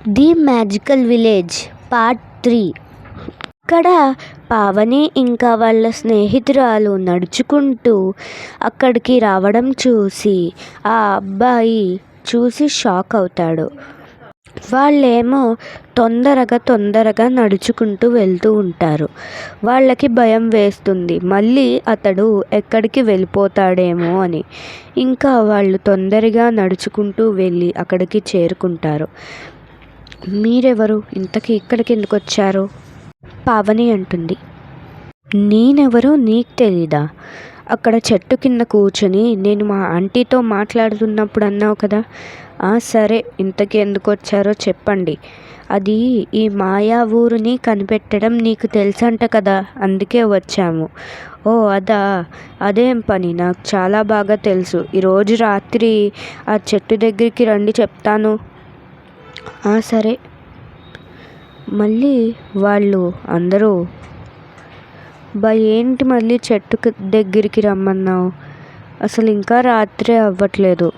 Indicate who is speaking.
Speaker 1: The magical village part 3. ఇక్కడ పావని ఇంకా వాళ్ళ స్నేహితురాలు నడుచుకుంటూ అక్కడికి రావడం చూసి ఆ అబ్బాయి చూసి షాక్ అవుతాడు. వాళ్ళేమో తొందరగా నడుచుకుంటూ వెళ్తూ ఉంటారు. వాళ్ళకి భయం వేస్తుంది, మళ్ళీ అతడు ఎక్కడికి వెళ్ళిపోతాడేమో అని. ఇంకా వాళ్ళు తొందరగా నడుచుకుంటూ వెళ్ళి అక్కడికి చేరుకుంటారు. మీరెవరు? ఇంతకీ ఇక్కడికి ఎందుకు వచ్చారు? పావని అంటుంది. నేనెవరో నీకు తెలీదా? అక్కడ చెట్టు కింద కూర్చొని నేను మా ఆంటీతో మాట్లాడుతున్నప్పుడు అన్నావు కదా. సరే, ఇంతకీ ఎందుకు వచ్చారో చెప్పండి. అది ఈ మాయా ఊరిని కనిపెట్టడం నీకు తెలుసంట కదా, అందుకే వచ్చాము. ఓ అదా, అదేం పని? నాకు చాలా బాగా తెలుసు. ఈరోజు రాత్రి ఆ చెట్టు దగ్గరికి రండి, చెప్తాను. సరే. మళ్ళీ వాళ్ళు అందరూ ఏంటి మళ్ళీ చెట్టు దగ్గరికి రమ్మన్నావు? అసలు ఇంకా రాత్రి అవ్వట్లేదు.